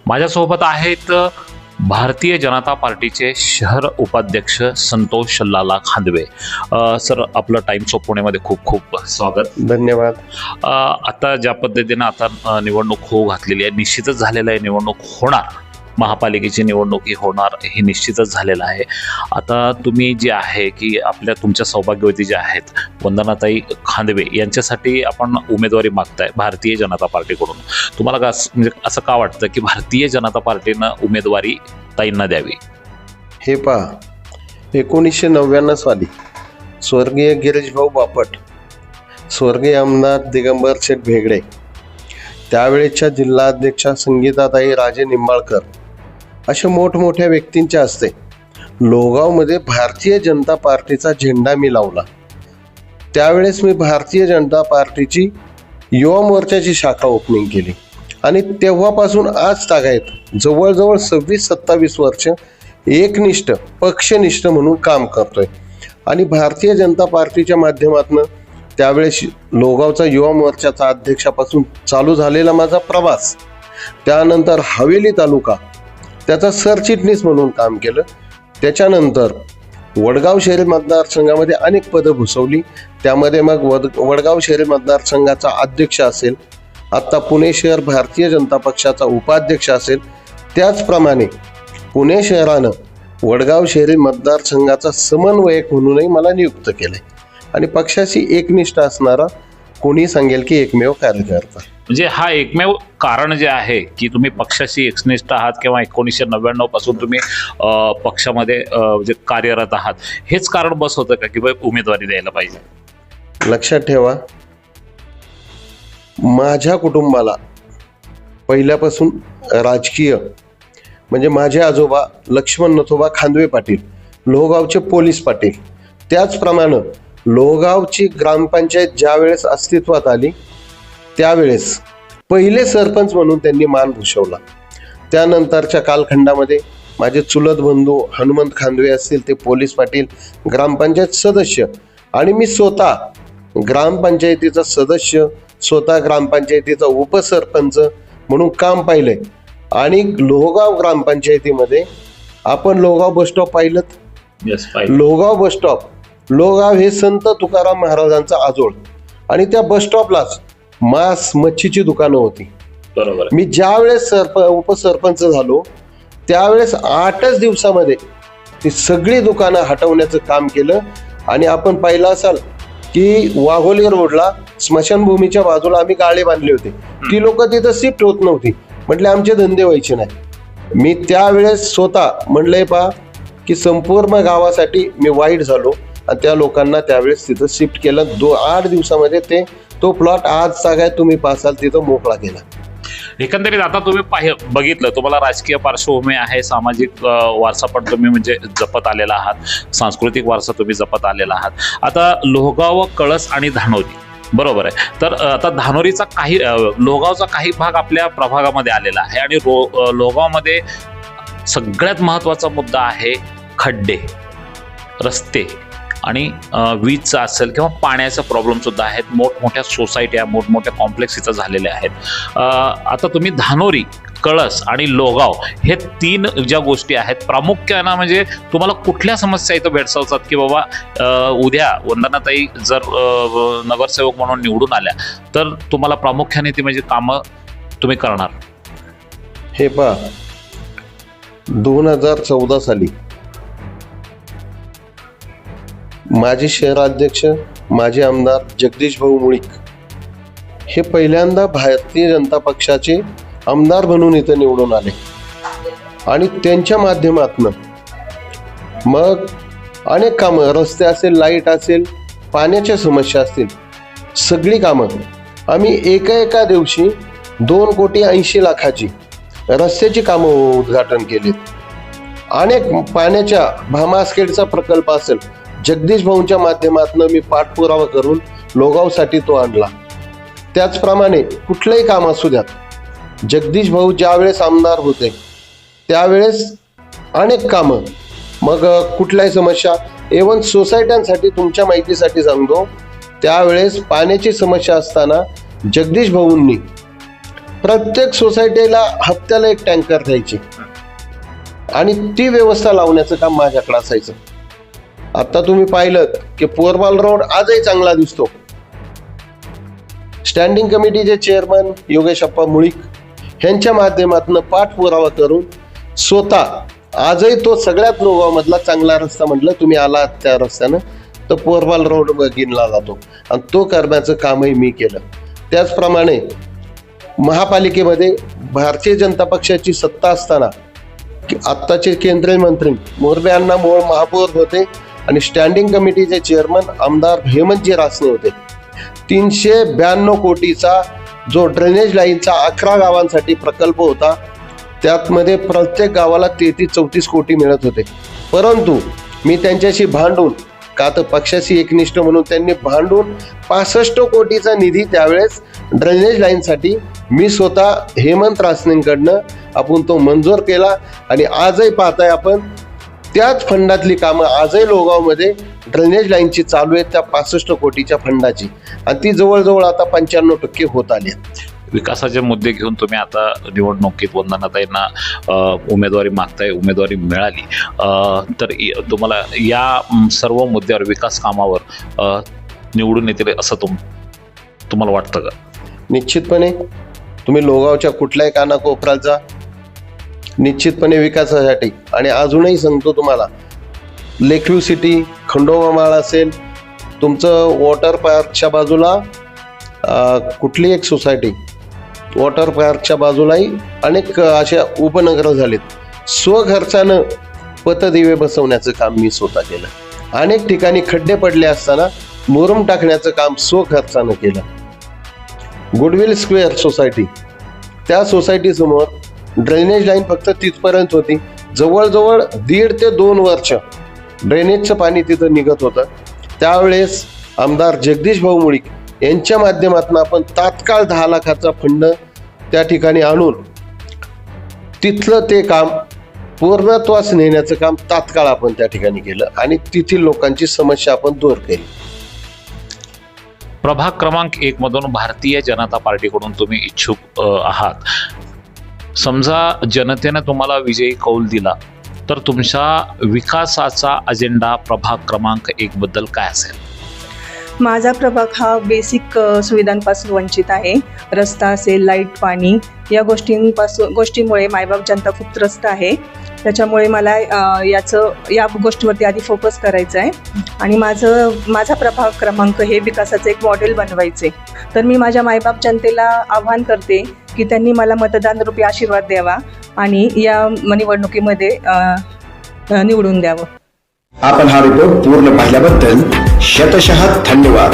माझ्यासोबत आहेत भारतीय जनता पार्टीचे शहर उपाध्यक्ष संतोष लाला खांदवे. सर, आपलं टाइम्स ऑफ पुणेमध्ये खूप खूप स्वागत. धन्यवाद. आता ज्या पद्धतीनं आता निवडणूक होऊ घातलेली आहे, निश्चितच झालेलं आहे, निवडणूक होणार, महापालिकेची निवडणूक ही होणार हे निश्चितच झालेलं आहे. आता तुम्ही जे आहे की तुमच्या सौभाग्यवती ज्या आहेत वंदनाताई खांदवे यांच्यासाठी आपण उमेदवारी मागताय भारतीय जनता पार्टीकडून. तुम्हाला का म्हणजे असं का वाटतं की भारतीय जनता पार्टीनं उमेदवारी ताईंना द्यावी? हे पहा, 1999 साली स्वर्गीय गिरीशभाऊ बापट, स्वर्गीय आमदार दिगंबर शेठ भेगडे, त्यावेळेच्या जिल्हाध्यक्षा संगीताताई राजे निंबाळकर अशा मोठमोठ्या व्यक्तींच्या हस्ते लोहगावमध्ये भारतीय जनता पार्टीचा झेंडा मी लावला. त्यावेळेस मी भारतीय जनता पार्टीची युवा मोर्चाची शाखा ओपनिंग केली आणि तेव्हापासून आज तागायत जवळजवळ 26-27 वर्ष एकनिष्ठ पक्षनिष्ठ म्हणून काम करतोय. आणि भारतीय जनता पार्टीच्या माध्यमातून त्यावेळेस लोहगावचा युवा मोर्चाचा अध्यक्षापासून चालू झालेला माझा प्रवास, त्यानंतर हवेली तालुका त्याचा सरचिटणीस म्हणून काम केलं. त्याच्यानंतर वडगाव शहरी मतदारसंघामध्ये अनेक पदं भूषवली. त्यामध्ये मग वडगाव शहरी मतदारसंघाचा अध्यक्ष असेल, आत्ता पुणे शहर भारतीय जनता पक्षाचा उपाध्यक्ष असेल, त्याचप्रमाणे पुणे शहरानं वडगाव शहरी मतदारसंघाचा समन्वयक म्हणूनही मला नियुक्त केलंय. आणि पक्षाशी एकनिष्ठ असणारा कोणी सांगेल की एकमेव कार्यकर्ता. म्हणजे हा एकमेव कारण जे आहे की तुम्ही पक्षाशी एकनिष्ठ आहात किंवा 1999 पासून तुम्ही पक्षामध्ये जे कार्यरत आहात, हेच कारण बस होतं का की उमेदवारी द्यायला पाहिजे? लक्षात ठेवा, माझ्या कुटुंबाला पहिल्यापासून राजकीय म्हणजे माझे आजोबा लक्ष्मण नथोबा खांदवे पाटील लोहगावचे पोलीस पाटील, त्याचप्रमाणे लोहगावची ग्रामपंचायत ज्या वेळेस अस्तित्वात आली त्यावेळेस पहिले सरपंच म्हणून त्यांनी मान भूषवला. त्यानंतरच्या कालखंडामध्ये माझे चुलत बंधू हनुमंत खांदवे असतील, ते पोलीस पाटील, ग्रामपंचायत सदस्य, आणि मी स्वतः ग्रामपंचायतीचा सदस्य, स्वतः ग्रामपंचायतीचा उपसरपंच म्हणून काम पाहिलंय. आणि लोहगाव ग्रामपंचायतीमध्ये आपण लोहगाव बसस्टॉप पाहिलं. लोहगाव बसस्टॉप, लोहगाव हे संत तुकाराम महाराजांचा आजोळ, आणि त्या बसस्टॉपलाच मांस मच्छीची दुकानं होती. बरोबर. मी ज्या वेळेस उपसरपंच झालो त्यावेळेस 8च दिवसामध्ये ती सगळी दुकानं हटवण्याचं काम केलं. आणि आपण पाहिलं असाल की वाघोली रोडला स्मशानभूमीच्या बाजूला आम्ही गाळे बांधले होते, ती लोक तिथं शिफ्ट होत नव्हती, म्हटले आमचे धंदे व्हायचे नाही. मी त्यावेळेस स्वतः म्हणलंय पहा की संपूर्ण गावासाठी मी वाईट झालो आणि त्या लोकांना त्यावेळेस तिथं शिफ्ट केलं. 8 दिवसामध्ये तो प्लॉट आज सगळ्यात तुम्ही पासाल तिथं मोकळा केला. एकंदरीत आता तुम्ही बघितलं, तुम्हाला राजकीय पार्श्वभूमी आहे, सामाजिक वारसा पण तुम्ही म्हणजे जपत आलेला आहात, सांस्कृतिक वारसा तुम्ही जपत आलेला आहात. आता लोहगाव, कळस आणि धानोरी, बरोबर आहे. तर आता धानोरीचा लोहगावचा काही भाग आपल्या प्रभागामध्ये आलेला आहे आणि लोहगावमध्ये सगळ्यात महत्त्वाचा मुद्दा आहे खड्डे, रस्ते आणि वीजचा असेल किंवा पाण्याचा प्रॉब्लेम सुद्धा आहेत. मोठमोठ्या सोसायट्या, मोठमोठ्या कॉम्प्लेक्स इथं झालेले आहेत. आता तुम्ही धानोरी, कळस आणि लोहगाव हे 3 ज्या गोष्टी आहेत, प्रामुख्यानं म्हणजे तुम्हाला कुठल्या समस्या इथं भेडसावतात की बाबा उद्या वंदनाताई जर नगरसेवक म्हणून निवडून आल्या तर तुम्हाला प्रामुख्याने ती म्हणजे कामं तुम्ही करणार? हे पहा, 2014 साली माजी शहराध्यक्ष, माजी आमदार जगदीश भाऊ मुळीक हे पहिल्यांदा भारतीय जनता पक्षाचे आमदार म्हणून इथं निवडून आले. आणि त्यांच्या माध्यमातून मग अनेक कामं, रस्ते असेल, लाईट असेल, पाण्याच्या समस्या असतील, सगळी कामं आम्ही एका दिवशी 2,80,00,000 रस्त्याची कामं उद्घाटन केलीत. अनेक पाण्याच्या भामास्केडचा प्रकल्प असेल, जगदीश भाऊंच्या माध्यमातून मी पाठपुरावा करून लोहगावसाठी तो आणला. त्याचप्रमाणे कुठलंही काम असू द्यात, जगदीश भाऊ ज्यावेळेस आमदार होते त्यावेळेस अनेक कामं, मग कुठल्याही समस्या, इव्हन सोसायट्यांसाठी तुमच्या माहितीसाठी सांगतो, त्यावेळेस पाण्याची समस्या असताना जगदीश भाऊंनी प्रत्येक सोसायटीला हप्त्याला एक टँकर द्यायची आणि ती व्यवस्था लावण्याचं काम माझ्याकडे असायचं. आता तुम्ही पाहिलं की पोरबाल रोड आजही चांगला दिसतो. स्टँडिंग कमिटीचे चेअरमन योगेश अप्पा मुळीक यांच्या माध्यमातून पाठपुरावा करून स्वतः आजही तो सगळ्यात लोगावमधला चांगला रस्ता म्हटलं तुम्ही आलात त्या रस्त्यानं तर पोरबाल रोड गिनला जातो आणि तो करण्याचं कामही मी केलं. त्याचप्रमाणे महापालिकेमध्ये भारतीय जनता पक्षाची सत्ता असताना आत्ताचे केंद्रीय मंत्री मोरबे अण्णा मोहोळ महापौर होते आणि स्टँडिंग कमिटीचे चेअरमन आमदार हेमंतजी रासने होते. 392 कोटीचा जो ड्रेनेज लाईनचा 11 गावांसाठी प्रकल्प होता त्यातमध्ये प्रत्येक गावाला 33-34 कोटी मिळत होते. परंतु मी त्यांच्याशी भांडून का तर पक्षाशी एकनिष्ठ म्हणून त्यांनी भांडून 65 कोटीचा निधी त्यावेळेस ड्रेनेज लाईनसाठी मी स्वतः हेमंत रासनेंकडनं आपण तो मंजूर केला आणि आजही पाहताय आपण त्याच फंडातली कामं आजही लोगावमध्ये ड्रेनेज लाईनची चालू आहेत त्या 65 कोटीच्या फंडाची आणि ती जवळजवळ आता 95% होत आली. विकासाचे मुद्दे घेऊन तुम्ही आता निवडणुकीत वंदनाताईंना उमेदवारी मागताय, उमेदवारी मिळाली तर तुम्हाला या सर्व मुद्द्यावर विकास कामावर निवडून येतील असं तुम्हाला वाटतं का? निश्चितपणे तुम्ही लोगावच्या कुठल्याही कानाकोपऱ्यात जा, निश्चितपणे विकासासाठी. आणि अजूनही सांगतो तुम्हाला लेकव्ह्यू सिटी खंडोबा माळ असेल, तुमचं वॉटर पार्कच्या बाजूला कुठली एक सोसायटी वॉटर पार्कच्या बाजूलाही अनेक अशा उपनगरं झालीत. स्वखर्चानं पथदिवे बसवण्याचं काम मी स्वतः केलं. अनेक ठिकाणी खड्डे पडले असताना मुरुम टाकण्याचं काम स्वखर्चानं केलं. गुडविल स्क्वेअर सोसायटी त्या सोसायटी समोर ड्रेनेज लाईन फक्त तिथपर्यंत होती. जवळजवळ 1.5 ते 2 वर्ष ड्रेनेजचं पाणी तिथं निघत होतं. त्यावेळेस आमदार जगदीश भाऊ मुळीक यांच्या माध्यमातून आपण तात्काळ 10 लाखाचा फंड त्या ठिकाणी आणून तिथलं ते काम पूर्णत्वास नेण्याचं काम तात्काळ आपण त्या ठिकाणी केलं आणि तिथील लोकांची समस्या आपण दूर केली. प्रभाग क्रमांक 1 मधून भारतीय जनता पार्टीकडून तुम्ही इच्छुक आहात. समजा जनतेने तुम्हाला विजयी कौल दिला तर तुमच्या विकासाचा अजेंडा प्रभाग क्रमांक 1 बद्दल काय असेल? माझा प्रभाग हा बेसिक सुविधांपासून वंचित आहे. रस्ता असेल, लाईट, पाणी या गोष्टींमुळे मायबाप जनता खूप त्रस्त आहे. त्याच्यामुळे मला या गोष्टीवरती आधी फोकस करायचा आहे आणि माझा प्रभाग क्रमांक हे विकासाचं एक मॉडेल बनवायचे. तर मी माझ्या मायबाप जनतेला आव्हान करते की त्यांनी मला मतदान रूपी आशीर्वाद द्यावा आणि या निवडणुकीमध्ये निवडून द्यावं. आपण हा रिपोर्ट पूर्ण पाहिल्याबद्दल शतशः धन्यवाद.